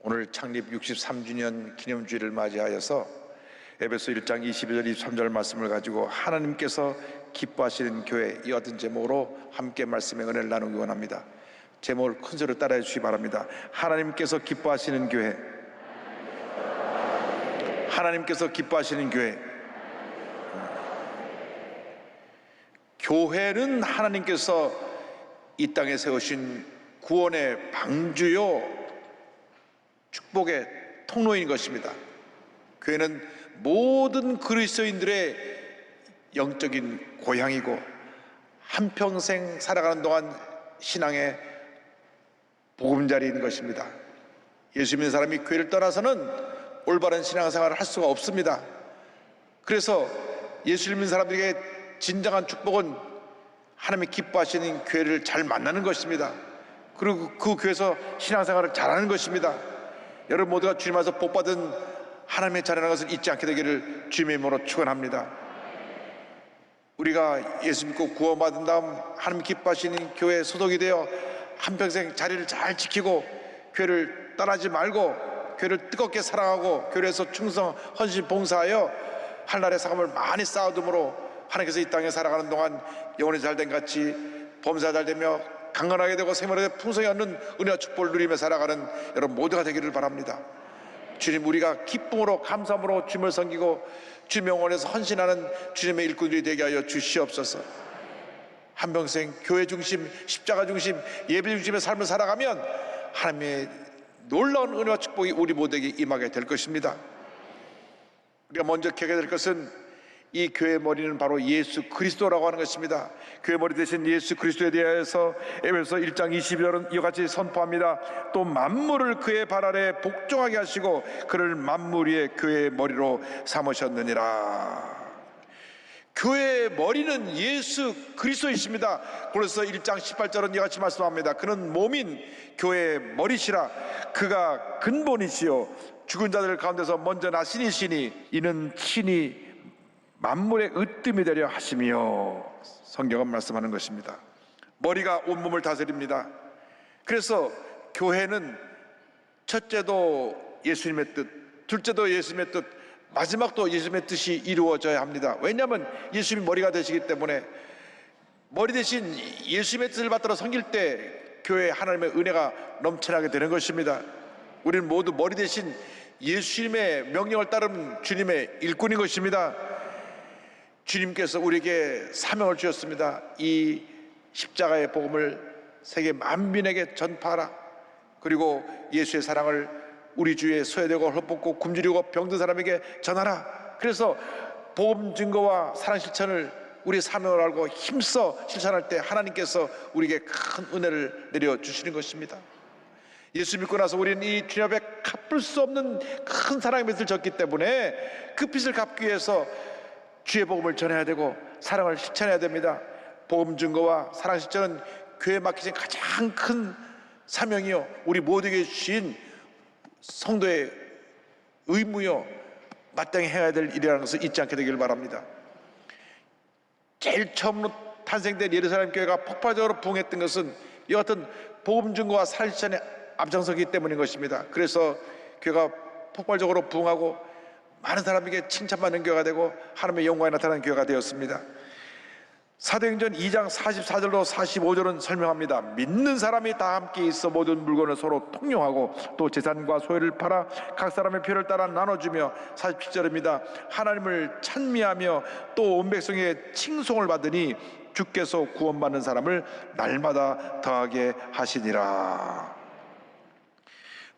오늘 창립 63주년 기념주일을 맞이하여서 에베소 1장 22절 23절 말씀을 가지고 하나님께서 기뻐하시는 교회, 이 같은 제목으로 함께 말씀의 은혜를 나누기 원합니다. 제목을 큰 소리로 따라해 주시기 바랍니다. 하나님께서 기뻐하시는 교회, 하나님께서 기뻐하시는 교회. 교회는 하나님께서 이 땅에 세우신 구원의 방주요 축복의 통로인 것입니다. 교회는 모든 그리스도인들의 영적인 고향이고 한평생 살아가는 동안 신앙의 보금자리인 것입니다. 예수 믿는 사람이 교회를 떠나서는 올바른 신앙생활을 할 수가 없습니다. 그래서 예수 믿는 사람들에게 진정한 축복은 하나님이 기뻐하시는 교회를 잘 만나는 것입니다. 그리고 그 교회에서 신앙생활을 잘하는 것입니다. 여러분 모두가 주님 안에서 복받은 하나님의 자녀라는 것을 잊지 않게 되기를 주님의 이름으로 축원합니다. 우리가 예수 믿고 구원받은 다음 하나님 기뻐하시는 교회에 소속이 되어 한평생 자리를 잘 지키고 교회를 떠나지 말고 교회를 뜨겁게 사랑하고 교회에서 충성, 헌신, 봉사하여 하늘나라의 상함을 많이 쌓아둠으로 하나님께서 이 땅에 살아가는 동안 영혼이 잘된 같이 범사가 잘되며 강건하게 되고 생명에 풍성히 얻는 은혜와 축복을 누리며 살아가는 여러분 모두가 되기를 바랍니다. 주님, 우리가 기쁨으로 감사함으로 주님을 섬기고 주님의 영혼에서 헌신하는 주님의 일꾼들이 되게 하여 주시옵소서. 한평생 교회 중심, 십자가 중심, 예배 중심의 삶을 살아가면 하나님의 놀라운 은혜와 축복이 우리 모두에게 임하게 될 것입니다. 우리가 먼저 기억해야 될 것은 이 교회의 머리는 바로 예수 그리스도라고 하는 것입니다. 교회 머리 되신 예수 그리스도에 대하여서 에베소 1장 22절은 이와 같이 선포합니다. 또 만물을 그의 발 아래 복종하게 하시고 그를 만물 위에 교회의 머리로 삼으셨느니라. 교회의 머리는 예수 그리스도이십니다. 그래서 1장 18절은 이와 같이 말씀합니다. 그는 몸인 교회의 머리시라. 그가 근본이시요 죽은 자들 가운데서 먼저 나신 이시니 이는 친히 만물의 으뜸이 되려 하시며, 성경은 말씀하는 것입니다. 머리가 온몸을 다스립니다. 그래서 교회는 첫째도 예수님의 뜻, 둘째도 예수님의 뜻, 마지막도 예수님의 뜻이 이루어져야 합니다. 왜냐하면 예수님이 머리가 되시기 때문에 머리 대신 예수님의 뜻을 받들어 섬길 때 교회에 하나님의 은혜가 넘쳐나게 되는 것입니다. 우리는 모두 머리 대신 예수님의 명령을 따르는 주님의 일꾼인 것입니다. 주님께서 우리에게 사명을 주셨습니다. 이 십자가의 복음을 세계 만민에게 전파하라. 그리고 예수의 사랑을 우리 주위에 소외되고 헐벗고 굶주리고 병든 사람에게 전하라. 그래서 복음 증거와 사랑 실천을 우리의 사명을 알고 힘써 실천할 때 하나님께서 우리에게 큰 은혜를 내려주시는 것입니다. 예수 믿고 나서 우리는 이 주님 앞에 갚을 수 없는 큰 사랑의 빚을 졌기 때문에 그 빚을 갚기 위해서 주의 복음을 전해야 되고 사랑을 실천해야 됩니다. 복음 증거와 사랑 실천은 교회에 맡기신 가장 큰 사명이요 우리 모두에게 주신 성도의 의무요 마땅히 해야 될 일이라는 것을 잊지 않게 되기를 바랍니다. 제일 처음으로 탄생된 예루살렘 교회가 폭발적으로 부흥했던 것은 이와 같은 복음 증거와 사랑 실천에 앞장서기 때문인 것입니다. 그래서 교회가 폭발적으로 부흥하고 많은 사람에게 칭찬받는 교회가 되고 하나님의 영광이 나타나는 교회가 되었습니다. 사도행전 2장 44절로 45절은 설명합니다. 믿는 사람이 다 함께 있어 모든 물건을 서로 통용하고 또 재산과 소유를 팔아 각 사람의 필요를 따라 나눠주며, 47절입니다. 하나님을 찬미하며 또 온 백성의 칭송을 받으니 주께서 구원받는 사람을 날마다 더하게 하시니라.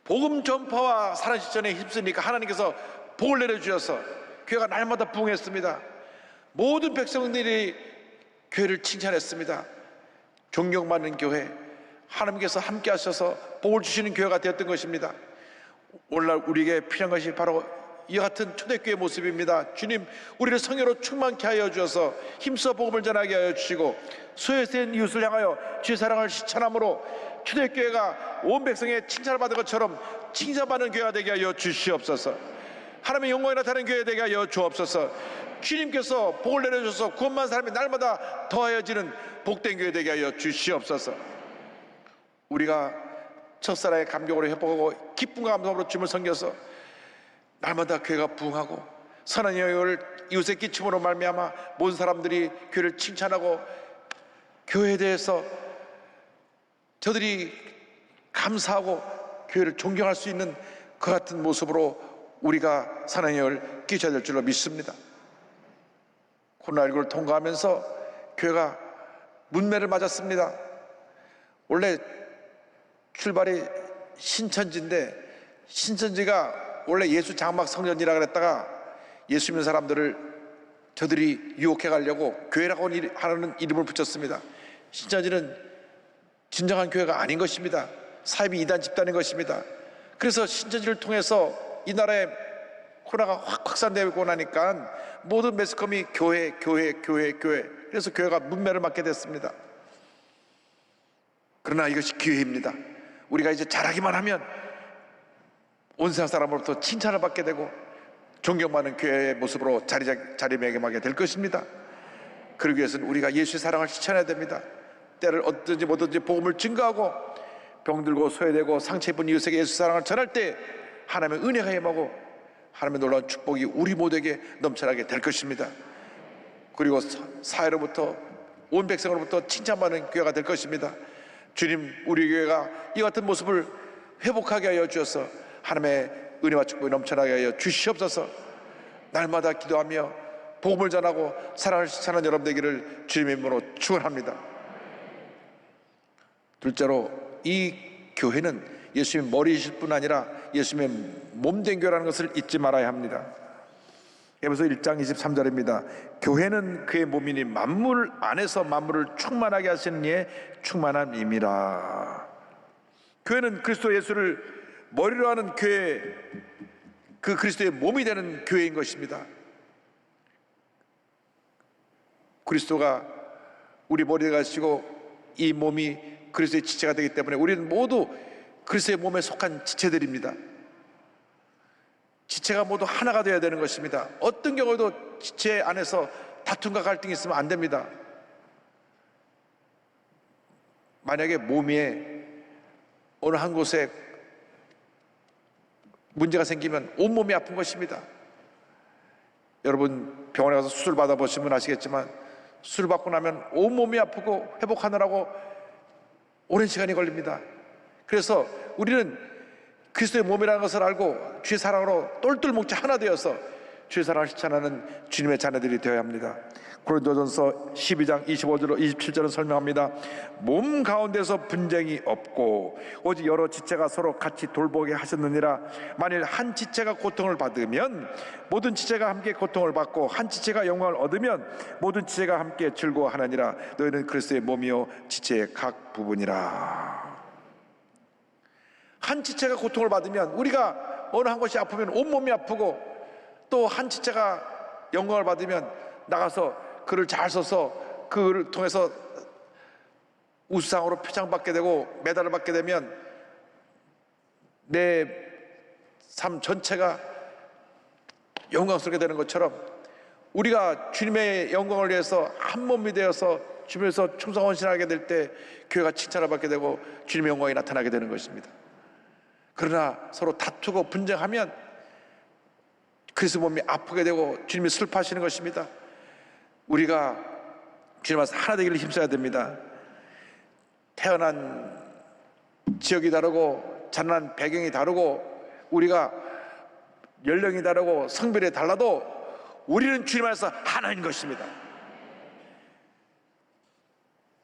복음 전파와 사랑 실천에 힘쓰니까 하나님께서 복을 내려주셔서 교회가 날마다 부흥했습니다. 모든 백성들이 교회를 칭찬했습니다. 존경받는 교회, 하나님께서 함께 하셔서 복을 주시는 교회가 되었던 것입니다. 오늘날 우리에게 필요한 것이 바로 이와 같은 초대교회의 모습입니다. 주님, 우리를 성령으로 충만케 하여 주셔서 힘써 복음을 전하게 하여 주시고 소외된 이웃을 향하여 주의 사랑을 실천함으로 초대교회가 온 백성의 칭찬을 받은 것처럼 칭찬받는 교회가 되게 하여 주시옵소서. 하나님의 영광이 나타나는 교회 되게 하여 주옵소서. 주님께서 복을 내려주셔서 구원받은 사람이 날마다 더하여지는 복된 교회 되게 하여 주시옵소서. 우리가 첫사랑의 감격으로 회복하고 기쁨과 감사함으로 주님을 섬겨서 날마다 교회가 부흥하고 선한 영향을 이웃에 끼침으로 말미암아 모든 사람들이 교회를 칭찬하고 교회에 대해서 저들이 감사하고 교회를 존경할 수 있는 그 같은 모습으로 우리가 선한 영향을 끼쳐야 될 줄로 믿습니다. 코로나19를 통과하면서 교회가 문매를 맞았습니다. 원래 출발이 신천지인데 신천지가 원래 예수 장막 성전이라 그랬다가 예수 믿는 사람들을 저들이 유혹해 가려고 교회라고 하는 이름을 붙였습니다. 신천지는 진정한 교회가 아닌 것입니다. 사이비 이단 집단인 것입니다. 그래서 신천지를 통해서 이 나라에 코로나가 확 확산되고 나니까 모든 매스컴이 교회. 그래서 교회가 문매를 맞게 됐습니다. 그러나 이것이 기회입니다. 우리가 이제 잘하기만 하면 온 세상 사람으로부터 칭찬을 받게 되고 존경받는 교회의 모습으로 자리매김하게 될 것입니다. 그러기 위해서는 우리가 예수의 사랑을 실천해야 됩니다. 때를 얻든지 뭐든지 복음을 증거하고 병들고 소외되고 상처 입은 이웃에게 예수 사랑을 전할 때 하나님의 은혜가 임하고 하나님의 놀라운 축복이 우리 모두에게 넘쳐나게 될 것입니다. 그리고 사회로부터 온 백성으로부터 칭찬받는 교회가 될 것입니다. 주님, 우리 교회가 이 같은 모습을 회복하게 하여 주셔서 하나님의 은혜와 축복이 넘쳐나게 하여 주시옵소서. 날마다 기도하며 복음을 전하고 사랑을 실천하는 여러분 되기를 주님의 이름으로 축원합니다. 둘째로, 이 교회는 예수님의 머리이실 뿐 아니라 예수님의 몸된 교회라는 것을 잊지 말아야 합니다. 에베소 1장 23절입니다. 교회는 그의 몸이니 만물 안에서 만물을 충만하게 하시는 이의 충만함임이라. 교회는 그리스도 예수를 머리로 하는 교회, 그 그리스도의 몸이 되는 교회인 것입니다. 그리스도가 우리 머리가 되시고 이 몸이 그리스도의 지체가 되기 때문에 우리는 모두 그리스도의 몸에 속한 지체들입니다. 지체가 모두 하나가 되어야 되는 것입니다. 어떤 경우에도 지체 안에서 다툼과 갈등이 있으면 안 됩니다. 만약에 몸에 어느 한 곳에 문제가 생기면 온몸이 아픈 것입니다. 여러분 병원에 가서 수술 받아보시면 아시겠지만 수술 받고 나면 온몸이 아프고 회복하느라고 오랜 시간이 걸립니다. 그래서 우리는 그리스도의 몸이라는 것을 알고 주의 사랑으로 똘똘 뭉쳐 하나 되어서 주의 사랑을 실천하는 주님의 자녀들이 되어야 합니다. 고린도전서 12장 25절 27절은 설명합니다. 몸 가운데서 분쟁이 없고 오직 여러 지체가 서로 같이 돌보게 하셨느니라. 만일 한 지체가 고통을 받으면 모든 지체가 함께 고통을 받고 한 지체가 영광을 얻으면 모든 지체가 함께 즐거워하느니라. 너희는 그리스도의 몸이요 지체의 각 부분이라. 한 지체가 고통을 받으면, 우리가 어느 한 곳이 아프면 온몸이 아프고 또 한 지체가 영광을 받으면 나가서 글을 잘 써서 그를 통해서 우수상으로 표창받게 되고 메달을 받게 되면 내 삶 전체가 영광스럽게 되는 것처럼 우리가 주님의 영광을 위해서 한 몸이 되어서 주님에서 충성 헌신하게 될 때 교회가 칭찬을 받게 되고 주님의 영광이 나타나게 되는 것입니다. 그러나 서로 다투고 분쟁하면 그리스도 몸이 아프게 되고 주님이 슬퍼하시는 것입니다. 우리가 주님 앞에서 하나 되기를 힘써야 됩니다. 태어난 지역이 다르고 자라난 배경이 다르고 우리가 연령이 다르고 성별이 달라도 우리는 주님 안에서 하나인 것입니다.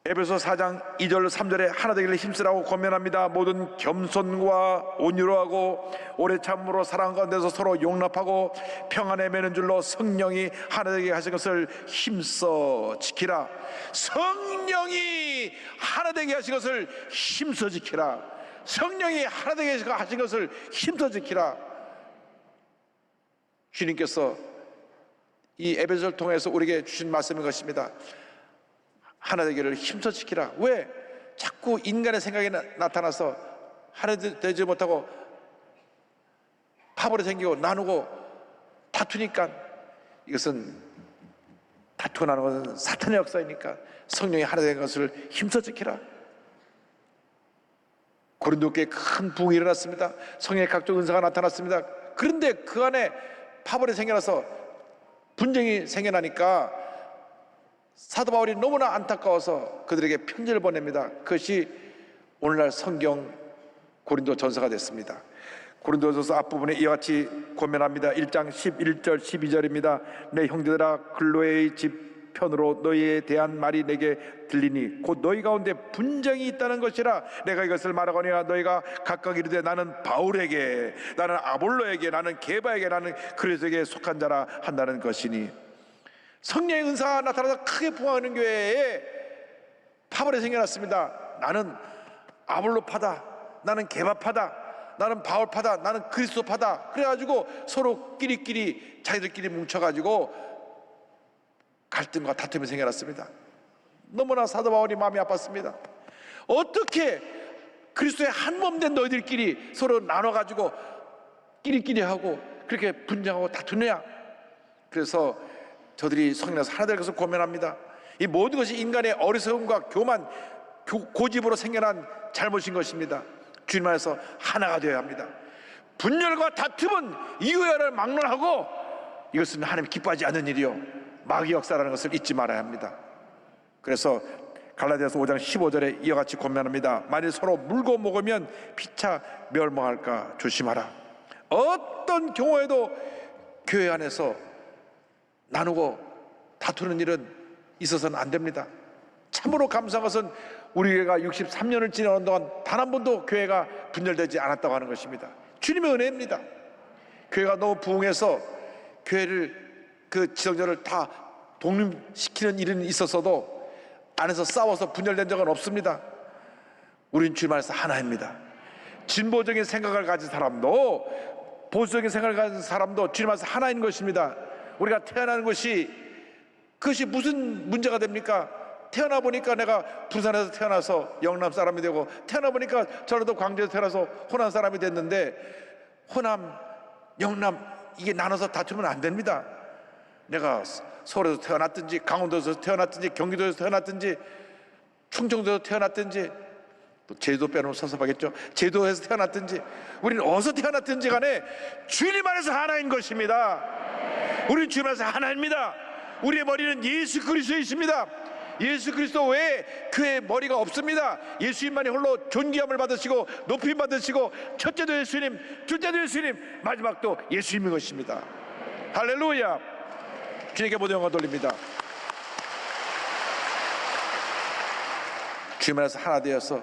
에베소 4장 2절 3절에 하나 되기를 힘쓰라고 권면합니다. 모든 겸손과 온유로 하고 오래 참음으로 사랑 가운데서 서로 용납하고 평안에 매는 줄로 성령이 하나 되게 하신 것을 힘써 지키라. 성령이 하나 되게 하신 것을 힘써 지키라. 성령이 하나 되게 하신 것을 힘써 지키라. 주님께서 이 에베소를 통해서 우리에게 주신 말씀인 것입니다. 하나 되기를 힘써 지키라. 왜? 자꾸 인간의 생각이 나타나서 하나 되지 못하고 파벌이 생기고 나누고 다투니까, 이것은 다투고 나누는 것은 사탄의 역사이니까 성령이 하나 된 것을 힘써 지키라. 고린도 교회에 큰 부흥이 일어났습니다. 성령의 각종 은사가 나타났습니다. 그런데 그 안에 파벌이 생겨나서 분쟁이 생겨나니까 사도 바울이 너무나 안타까워서 그들에게 편지를 보냅니다. 그것이 오늘날 성경 고린도 전서가 됐습니다. 고린도전서 앞부분에 이와 같이 고면합니다. 1장 11절 12절입니다. 내 형제들아, 글로의 집 편으로 너희에 대한 말이 내게 들리니 곧 너희 가운데 분쟁이 있다는 것이라. 내가 이것을 말하거니와 너희가 각각 이르되 나는 바울에게, 나는 아볼로에게, 나는 게바에게, 나는 그리스도에게 속한 자라 한다는 것이니. 성령의 은사가 나타나서 크게 부흥하는 교회에 파벌이 생겨났습니다. 나는 아볼로파다, 나는 게바파다, 나는 바울파다, 나는 그리스도파다. 그래가지고 서로 끼리끼리 자기들끼리 뭉쳐가지고 갈등과 다툼이 생겨났습니다. 너무나 사도 바울이 마음이 아팠습니다. 어떻게 그리스도의 한 몸 된 너희들끼리 서로 나눠가지고 끼리끼리 하고 그렇게 분쟁하고 다투느냐. 그래서 저들이 성령에서 하나 될 것을 고면합니다. 이 모든 것이 인간의 어리석음과 교만, 고집으로 생겨난 잘못인 것입니다. 주님 안에서 하나가 되어야 합니다. 분열과 다툼은 이유야를 막론하고 이것은 하나님 기뻐하지 않는 일이요 마귀 역사라는 것을 잊지 말아야 합니다. 그래서 갈라디아서 5장 15절에 이와 같이 권면합니다. 만일 서로 물고 먹으면 피차 멸망할까 조심하라. 어떤 경우에도 교회 안에서 나누고 다투는 일은 있어서는 안 됩니다. 참으로 감사한 것은 우리 교회가 63년을 지나는 동안 단 한 번도 교회가 분열되지 않았다고 하는 것입니다. 주님의 은혜입니다. 교회가 너무 부흥해서 교회를 그 지성전을 다 독립시키는 일은 있었어도 안에서 싸워서 분열된 적은 없습니다. 우린 주님 안에서 하나입니다. 진보적인 생각을 가진 사람도 보수적인 생각을 가진 사람도 주님 안에서 하나인 것입니다. 우리가 태어나는 것이 그것이 무슨 문제가 됩니까? 태어나 보니까 내가 부산에서 태어나서 영남 사람이 되고, 태어나 보니까 전라도 광주에서 태어나서 호남 사람이 됐는데, 호남, 영남 이게 나눠서 다투면 안 됩니다. 내가 서울에서 태어났든지 강원도에서 태어났든지 경기도에서 태어났든지 충청도에서 태어났든지 또 제주도 빼놓으면 섭섭하겠죠. 제주도에서 태어났든지 우리는 어디서 태어났든지 간에 주님 안에서 하나인 것입니다. 우리는 주님 안에서 하나입니다. 우리의 머리는 예수 그리스도에 있습니다. 예수 그리스도 외에 교회에 머리가 없습니다. 예수님만이 홀로 존귀함을 받으시고 높임 받으시고, 첫째도 예수님, 둘째도 예수님, 마지막도 예수님인 것입니다. 할렐루야. 주님께 모든 영광 돌립니다. 주님 안에서 하나 되어서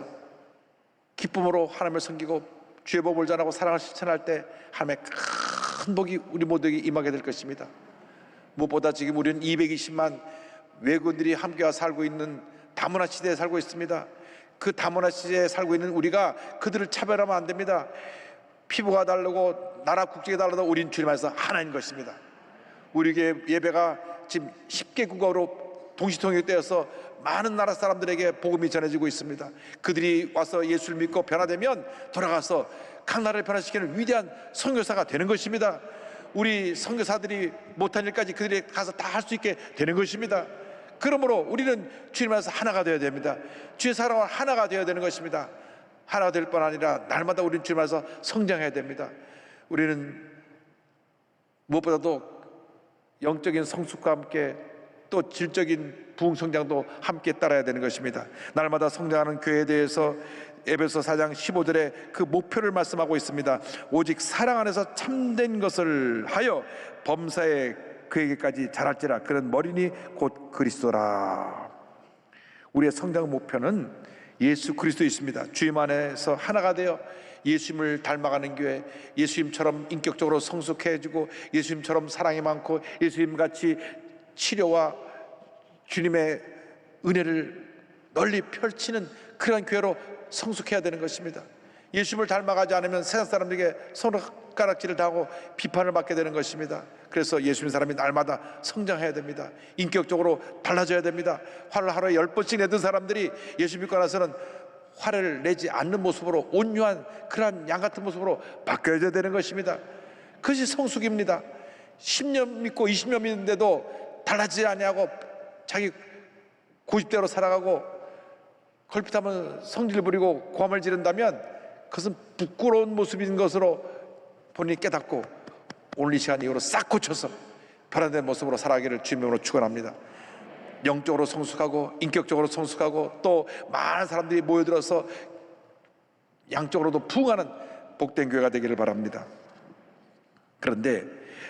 기쁨으로 하나님을 섬기고 주의 법을 전하고 사랑을 실천할 때 하나님의 큰 복이 우리 모두에게 임하게 될 것입니다. 무엇보다 지금 우리는 220만 외국인들이 함께와 살고 있는 다문화 시대에 살고 있습니다. 그 다문화 시대에 살고 있는 우리가 그들을 차별하면 안 됩니다. 피부가 다르고 나라 국적이 달라도 우린 주님 안에서 하나인 것입니다. 우리 교회 예배가 지금 10개 국어로 동시통역되어서 많은 나라 사람들에게 복음이 전해지고 있습니다. 그들이 와서 예수를 믿고 변화되면 돌아가서 각 나라를 변화시키는 위대한 선교사가 되는 것입니다. 우리 선교사들이 못한 일까지 그들이 가서 다 할 수 있게 되는 것입니다. 그러므로 우리는 주님 안에서 하나가 되어야 됩니다. 주의 사랑과 하나가 되어야 되는 것입니다. 하나가 될 뿐 아니라 날마다 우리는 주님 안에서 성장해야 됩니다. 우리는 무엇보다도 영적인 성숙과 함께 또 질적인 부흥 성장도 함께 따라야 되는 것입니다. 날마다 성장하는 교회에 대해서 에베소 4장 15절에 그 목표를 말씀하고 있습니다. 오직 사랑 안에서 참된 것을 하여 범사에 그에게까지 자랄지라. 그런 머리니 곧 그리스도라. 우리의 성장 목표는 예수 그리스도에 있습니다. 주님 안에서 하나가 되어 예수님을 닮아가는 교회, 예수님처럼 인격적으로 성숙해지고 예수님처럼 사랑이 많고 예수님같이 치료와 주님의 은혜를 널리 펼치는 그런 교회로 성숙해야 되는 것입니다. 예수님을 닮아가지 않으면 세상 사람들에게 손가락질을 당하고 비판을 받게 되는 것입니다. 그래서 예수님 사람이 날마다 성장해야 됩니다. 인격적으로 달라져야 됩니다. 화를 하루에 10번씩 내던 사람들이 예수 믿고 나서는 화를 내지 않는 모습으로, 온유한 그러한 양 같은 모습으로 바뀌어야 되는 것입니다. 그것이 성숙입니다. 10년 믿고 20년 믿는데도 달라지지 아니하고 자기 고집대로 살아가고 걸핏하면 성질 부리고 고함을 지른다면 그것은 부끄러운 모습인 것으로 본인이 깨닫고 오늘 이 시간 이후로 싹 고쳐서 변화된 모습으로 살아가기를 주님으로 축원합니다. 영적으로 성숙하고 인격적으로 성숙하고 또 많은 사람들이 모여들어서 양적으로도 부흥하는 복된 교회가 되기를 바랍니다. 그런데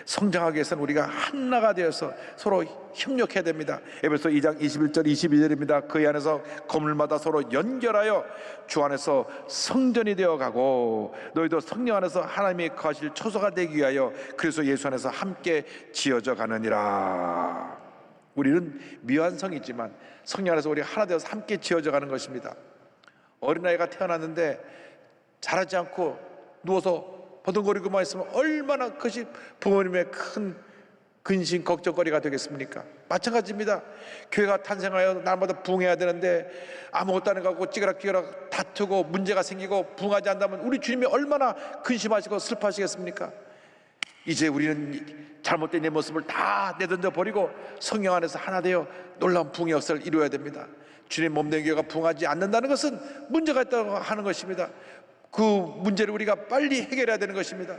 성장하기 위해서는 우리가 하나가 되어서 서로 협력해야 됩니다. 에베소 2장 21절 22절입니다. 그 안에서 건물마다 서로 연결하여 주 안에서 성전이 되어가고 너희도 성령 안에서 하나님이 거하실 초소가 되기 위하여 그래서 예수 안에서 함께 지어져 가느니라. 우리는 미완성이지만 성령 안에서 우리가 하나 되어서 함께 지어져 가는 것입니다. 어린아이가 태어났는데 자라지 않고 누워서 버둥거리고만 있으면 얼마나 그것이 부모님의 큰 근심 걱정거리가 되겠습니까? 마찬가지입니다. 교회가 탄생하여 날마다 부흥해야 되는데 아무것도 안 해가고 찌그락찌그락 다투고 문제가 생기고 부흥하지 않다면 우리 주님이 얼마나 근심하시고 슬퍼하시겠습니까? 이제 우리는 잘못된 내 모습을 다 내던져 버리고 성령 안에서 하나 되어 놀라운 부흥의 역사를 이루어야 됩니다. 주님 몸된 교회가 부흥하지 않는다는 것은 문제가 있다고 하는 것입니다. 그 문제를 우리가 빨리 해결해야 되는 것입니다.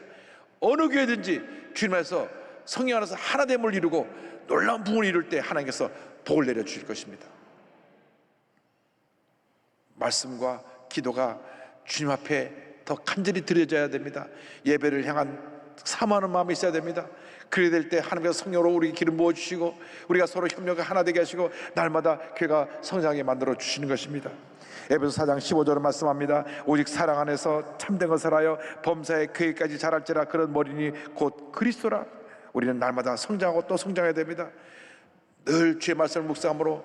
어느 교회든지 주님 안에서 성령 안에서 하나됨을 이루고 놀라운 부흥을 이룰 때 하나님께서 복을 내려주실 것입니다. 말씀과 기도가 주님 앞에 더 간절히 드려져야 됩니다. 예배를 향한 사모하는 마음이 있어야 됩니다. 그래야 될 때 하나님께서 성령으로 우리 기름 부어주시고 우리가 서로 협력을 하나 되게 하시고 날마다 교회가 성장하게 만들어 주시는 것입니다. 에베소 4장 15절은 말씀합니다. 오직 사랑 안에서 참된 것을 하여 범사에 그에까지 자랄지라. 그런 머리니 곧 그리스도라. 우리는 날마다 성장하고 또 성장해야 됩니다. 늘 주의 말씀을 묵상함으로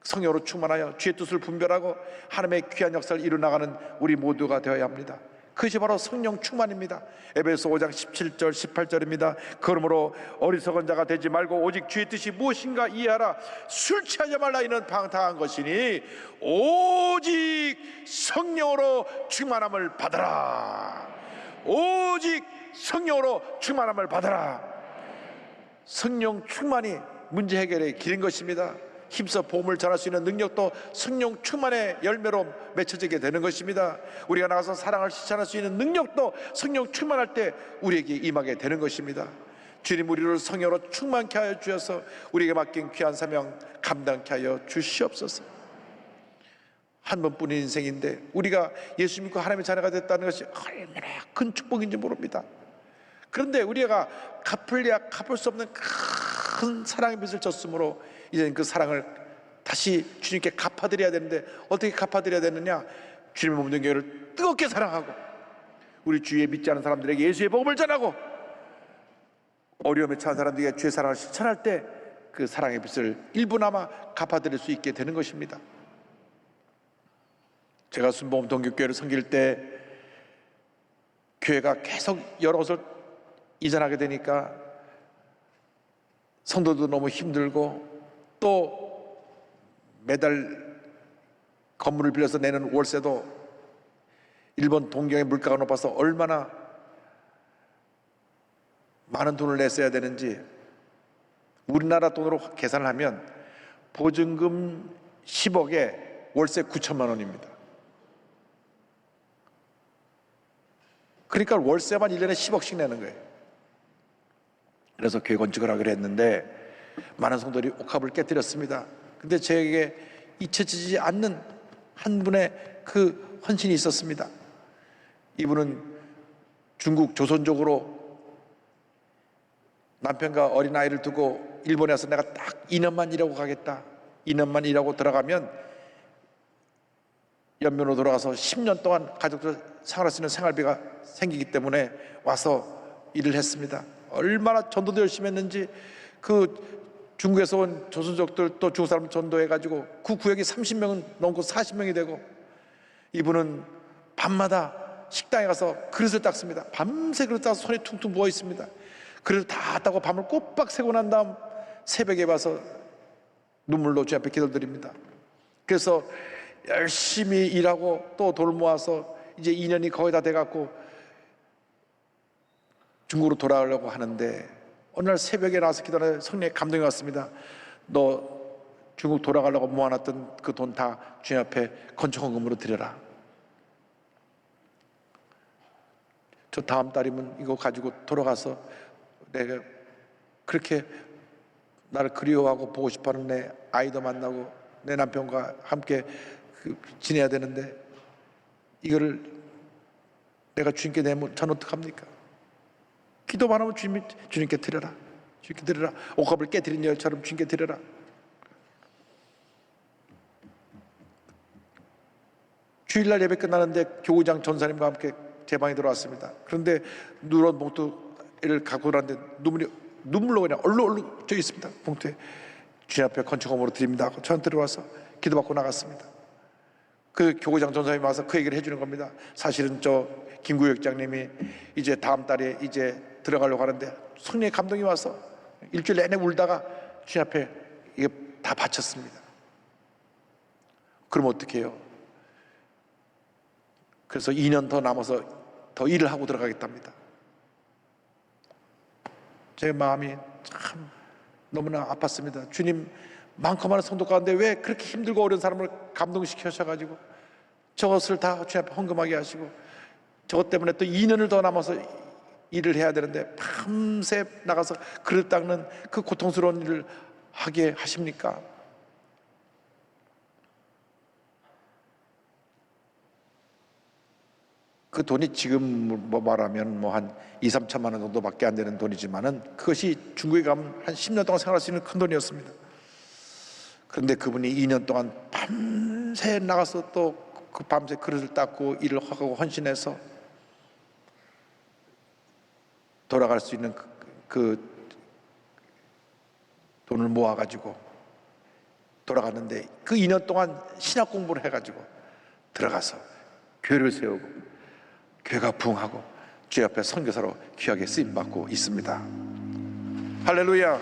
성령으로 충만하여 주의 뜻을 분별하고 하나님의 귀한 역사를 이루어나가는 우리 모두가 되어야 합니다. 그것이 바로 성령 충만입니다. 에베소 5장 17절 18절입니다. 그러므로 어리석은 자가 되지 말고 오직 주의 뜻이 무엇인가 이해하라. 술 취하지 말라. 이는 방탕한 것이니 오직 성령으로 충만함을 받아라. 오직 성령으로 충만함을 받아라. 성령 충만이 문제 해결의 길인 것입니다. 힘써 복음을 전할 수 있는 능력도 성령 충만의 열매로 맺혀지게 되는 것입니다. 우리가 나가서 사랑을 실천할 수 있는 능력도 성령 충만할 때 우리에게 임하게 되는 것입니다. 주님 우리를 성령으로 충만케 하여 주셔서 우리에게 맡긴 귀한 사명 감당케 하여 주시옵소서. 한 번뿐인 인생인데 우리가 예수 믿고 하나님의 자녀가 됐다는 것이 얼마나 큰 축복인지 모릅니다. 그런데 우리가 갚을래야 갚을 수 없는 큰 사랑의 빚을 졌으므로 이제는 그 사랑을 다시 주님께 갚아드려야 되는데 어떻게 갚아드려야 되느냐? 주님의 몸된 교회를 뜨겁게 사랑하고 우리 주위에 믿지 않은 사람들에게 예수의 복음을 전하고 어려움에 처한 사람들에게 주의 사랑을 실천할 때 그 사랑의 빚을 일부나마 갚아드릴 수 있게 되는 것입니다. 제가 순복음 동교교회를 섬길 때 교회가 계속 여러 곳을 이전하게 되니까 성도도 너무 힘들고 또 매달 건물을 빌려서 내는 월세도 일본 동경의 물가가 높아서 얼마나 많은 돈을 냈어야 되는지 우리나라 돈으로 계산을 하면 보증금 10억에 월세 9천만 원입니다. 그러니까 월세만 1년에 10억씩 내는 거예요. 그래서 교회 건축을 하기로 했는데 많은 성도들이 옥합을 깨뜨렸습니다. 근데 저에게 잊혀지지 않는 한 분의 그 헌신이 있었습니다. 이분은 중국 조선족으로 남편과 어린아이를 두고 일본에 와서 내가 딱 2년만 일하고 가겠다. 2년만 일하고 들어가면 연면으로 돌아가서 10년 동안 가족들 생활할 수 있는 생활비가 생기기 때문에 와서 일을 했습니다. 얼마나 전도도 열심히 했는지 그 중국에서 온 조선족들 또 중국 사람 전도해가지고 그 구역이 30명은 넘고 40명이 되고 이분은 밤마다 식당에 가서 그릇을 닦습니다. 밤새 그릇 닦아서 손이 퉁퉁 부어 있습니다. 그릇을 다 닦고 밤을 꼬박 새고 난 다음 새벽에 와서 눈물로 주 앞에 기도드립니다. 그래서 열심히 일하고 또 돈을 모아서 이제 2년이 거의 다 돼갖고 중국으로 돌아가려고 하는데 어느 날 새벽에 나와서 기도하는 성령의 감동이 왔습니다. 너 중국 돌아가려고 모아놨던 그 돈 다 주님 앞에 건축헌금으로 드려라. 저 다음 달이면 이거 가지고 돌아가서 내가 그렇게 나를 그리워하고 보고 싶어하는 내 아이도 만나고 내 남편과 함께 지내야 되는데 이거를 내가 주님께 내면 전 어떡합니까? 기도만 하면 주님께 드려라. 주님께 드려라. 옥합을 깨뜨린 열처럼 주님께 드려라. 주일날 예배 끝나는데 교구장 전사님과 함께 제 방에 들어왔습니다. 그런데 누런 봉투를 갖고 들어왔는데 눈물로 그냥 얼룩얼룩 져 있습니다. 봉투에. 주님 앞에 건축업으로 드립니다 하고 저한테 들어와서 기도받고 나갔습니다. 그 교구장 전사님이 와서 그 얘기를 해주는 겁니다. 사실은 저 김구역장님이 이제 다음 달에 이제 들어가려고 하는데 성령의 감동이 와서 일주일 내내 울다가 주님 앞에 이게 다 바쳤습니다. 그럼 어떻게 해요? 그래서 2년 더 남아서 더 일을 하고 들어가겠답니다. 제 마음이 참 너무나 아팠습니다. 주님 많고 많은 성도 가운데 왜 그렇게 힘들고 어려운 사람을 감동시켜셔가지고 저것을 다 주님 앞에 헌금하게 하시고 저것 때문에 또 2년을 더 남아서 일을 해야 되는데 밤새 나가서 그릇 닦는 그 고통스러운 일을 하게 하십니까? 그 돈이 지금 뭐 말하면 뭐 한 2, 3천만 원 정도밖에 안 되는 돈이지만은 그것이 중국에 가면 한 10년 동안 생활할 수 있는 큰 돈이었습니다. 그런데 그분이 2년 동안 밤새 나가서 또 그 밤새 그릇을 닦고 일을 하고 헌신해서 돌아갈 수 있는 그 돈을 모아가지고 돌아갔는데 그 2년 동안 신학 공부를 해가지고 들어가서 교회를 세우고 교회가 부흥하고 주의 앞에 선교사로 귀하게 쓰임받고 있습니다. 할렐루야.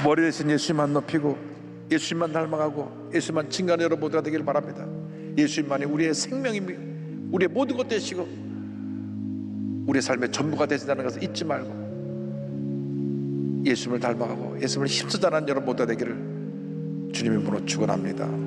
머리 대신 예수님만 높이고 예수님만 닮아가고 예수님만 증거하는 여러분 모두가 되기를 바랍니다. 예수님만이 우리의 생명입니다. 우리의 모든 것 되시고 우리의 삶의 전부가 되신다는 것을 잊지 말고 예수님을 닮아가고 예수님을 힘쓰자는 여러분 모두가 되기를 주님의 이름으로 축원합니다.